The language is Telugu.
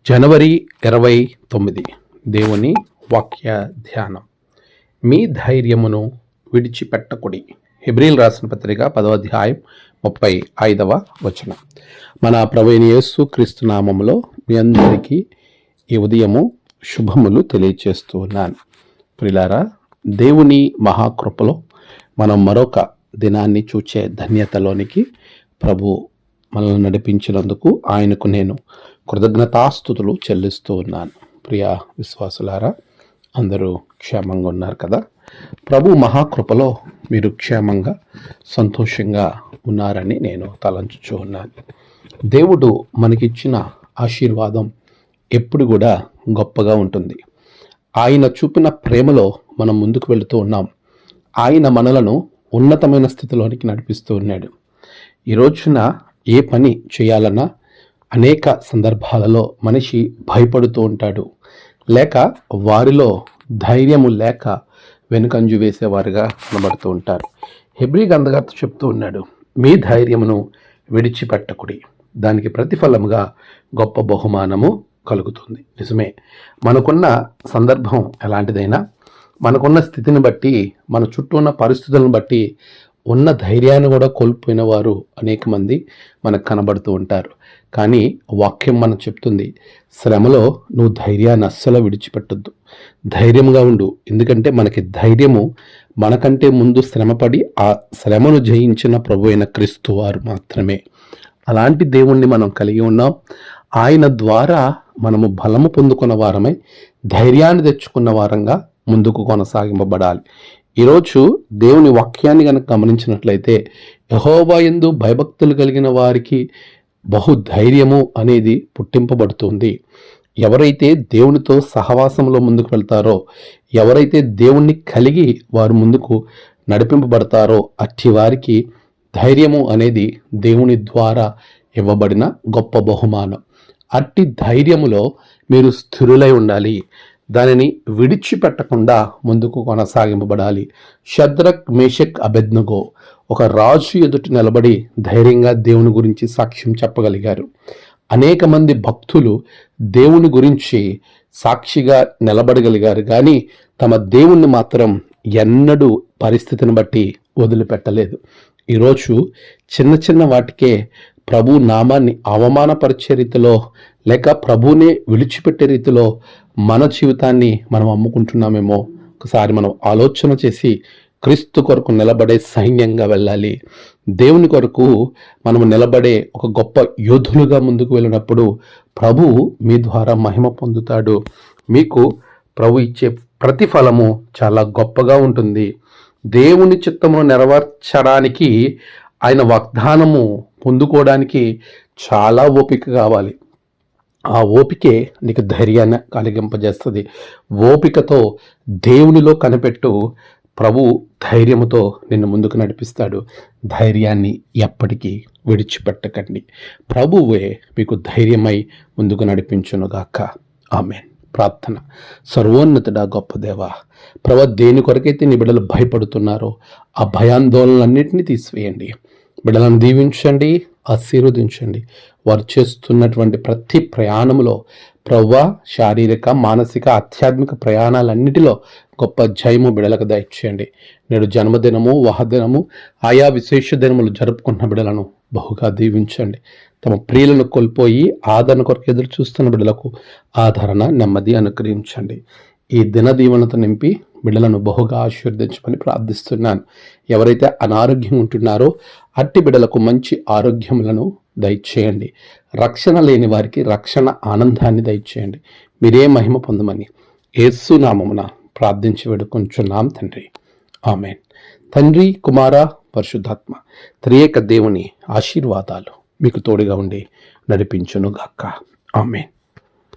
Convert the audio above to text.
జనవరి 29 దేవుని వాక్య ధ్యానం. మీ ధైర్యమును విడిచిపెట్టకుడి. హెబ్రీయులు రాసిన పత్రిక 10వ అధ్యాయం 35వ వచనం. మన ప్రభువైన యేసు క్రీస్తు నామములో మీ అందరికీ ఈ ఉదయము శుభములు తెలియచేస్తూ ఉన్నాను. ప్రియులారా, దేవుని మహాకృపలో మనం మరొక దినాన్ని చూచే ధన్యతలోనికి ప్రభు మనల్ని నడిపించినందుకు ఆయనకు నేను కృతజ్ఞతాస్తుతులు చెల్లిస్తూ ఉన్నాను. ప్రియ విశ్వాసులారా, అందరూ క్షేమంగా ఉన్నారు కదా? ప్రభు మహాకృపలో మీరు క్షేమంగా సంతోషంగా ఉన్నారని నేను తలంచుచూ ఉన్నాను. దేవుడు మనకిచ్చిన ఆశీర్వాదం ఎప్పుడు కూడా గొప్పగా ఉంటుంది. ఆయన చూపిన ప్రేమలో మనం ముందుకు వెళుతూ ఉన్నాం. ఆయన మనలను ఉన్నతమైన స్థితిలోనికి నడిపిస్తూ ఉన్నాడు. ఈ రోజున ఏ పని చేయాలన్నా అనేక సందర్భాలలో మనిషి భయపడుతూ ఉంటాడు, లేక వారిలో ధైర్యము లేక వెనుకంజు వేసేవారుగా కనబడుతూ ఉంటారు. హెబ్రీ గ్రంథకర్త చెప్తూ ఉన్నాడు, మీ ధైర్యమును విడిచిపెట్టకుడి, దానికి ప్రతిఫలముగా గొప్ప బహుమానము కలుగుతుంది. నిజమే, మనకున్న సందర్భం ఎలాంటిదైనా, మనకున్న స్థితిని బట్టి, మన చుట్టూ ఉన్న పరిస్థితులను బట్టి ఉన్న ధైర్యాన్ని కూడా కోల్పోయిన వారు అనేక మంది మనకు కనబడుతూ ఉంటారు. కానీ వాక్యం మనం చెప్తుంది, శ్రమలో నువ్వు ధైర్యాన్ని అస్సలు విడిచిపెట్టొద్దు, ధైర్యంగా ఉండు. ఎందుకంటే మనకి ధైర్యము మనకంటే ముందు శ్రమపడి ఆ శ్రమను జయించిన ప్రభు అయిన క్రీస్తు వారు మాత్రమే. అలాంటి దేవుణ్ణి మనం కలిగి ఉన్నాం. ఆయన ద్వారా మనము బలము పొందుకున్న వారమై ధైర్యాన్ని తెచ్చుకున్న వారంగా ముందుకు కొనసాగింపబడాలి. ఈరోజు దేవుని వాక్యాన్ని కనుక గమనించినట్లయితే, యెహోవా యందు భయభక్తులు కలిగిన వారికి బహుధైర్యము అనేది పుట్టింపబడుతుంది. ఎవరైతే దేవునితో సహవాసంలో ముందుకు వెళ్తారో, ఎవరైతే దేవుణ్ణి కలిగి వారు ముందుకు నడిపింపబడతారో, అట్టి వారికి ధైర్యము అనేది దేవుని ద్వారా ఇవ్వబడిన గొప్ప బహుమానం. అట్టి ధైర్యములో మీరు స్థిరులై ఉండాలి. దానిని విడిచిపెట్టకుండా ముందుకు కొనసాగింపబడాలి. షద్రక్, మేషక్, అబేద్నెగో ఒక రాజు ఎదుట నిలబడి ధైర్యంగా దేవుని గురించి సాక్ష్యం చెప్పగలిగారు. అనేక మంది భక్తులు దేవుని గురించి సాక్షిగా నిలబడగలిగారు, కానీ తమ దేవుణ్ణి మాత్రం ఎన్నడూ పరిస్థితిని బట్టి వదిలిపెట్టలేదు. ఈరోజు చిన్న చిన్న వాటికే ప్రభు నామాన్ని అవమానపరిచే రీతిలో, లేక ప్రభువునే విడిచిపెట్టే రీతిలో మన జీవితాన్ని మనం అమ్ముకుంటున్నామేమో ఒకసారి మనం ఆలోచన చేసి క్రీస్తు కొరకు నిలబడే సైన్యంగా వెళ్ళాలి. దేవుని కొరకు మనము నిలబడే ఒక గొప్ప యోధులుగా ముందుకు వెళ్ళినప్పుడు ప్రభువు మీ ద్వారా మహిమ పొందుతాడు. మీకు ప్రభు ఇచ్చే ప్రతిఫలము చాలా గొప్పగా ఉంటుంది. దేవుని చిత్తమును నెరవేర్చడానికి, ఆయన వాగ్దానము పొందుకోవడానికి చాలా ఓపిక కావాలి. ఆ ఓపికే నీకు ధైర్యాన్ని కలిగింపజేస్తుంది. ఓపికతో దేవునిలో కనిపెట్టు. ప్రభు ధైర్యముతో నిన్ను ముందుకు నడిపిస్తాడు. ధైర్యాన్ని ఎప్పటికీ విడిచిపెట్టకండి. ప్రభువే మీకు ధైర్యమై ముందుకు నడిపించునుగాక. ఆమేన్. ప్రార్థన. సర్వోన్నతుడా, గొప్ప దేవా, ప్రభు దేని కొరకైతే నీ బిడ్డలు భయపడుతున్నారో ఆ భయాందోళనలన్నింటినీ తీసివేయండి. బిడ్డలను దీవించండి, ఆశీర్వదించండి. వారు చేస్తున్నటువంటి ప్రతి ప్రయాణంలో ప్రభువా, శారీరక, మానసిక, ఆధ్యాత్మిక ప్రయాణాలన్నిటిలో గొప్ప జయము బిడ్డలకు దయచేయండి. నేడు జన్మదినము, వాహదినము, ఆయా విశేష దినములు జరుపుకుంటున్న బిడ్డలను బహుగా దీవించండి. తమ ప్రియులను కోల్పోయి ఆదరణ కొరకు ఎదురు చూస్తున్న బిడ్డలకు ఆదరణ, నెమ్మది అనుగ్రహించండి. ఈ దిన దీవెనతో నింపి బిడ్డలను బహుగా ఆశీర్వదించమని ప్రార్థిస్తున్నాను. ఎవరైతే అనారోగ్యం ఉంటున్నారో అట్టి బిడ్డలకు మంచి ఆరోగ్యములను దయచేయండి. రక్షణ లేని వారికి రక్షణ ఆనందాన్ని దయచేయండి. మీరే మహిమ పొందమని యేసు నామమున ప్రార్థించి వేడుకొంచున్నాం తండ్రి. ఆమేన్. తండ్రి, కుమార, పరిశుద్ధాత్మ త్రియేక దేవుని ఆశీర్వాదాలు మీకు తోడుగా ఉండి నడిపించునుగాక. ఆమేన్.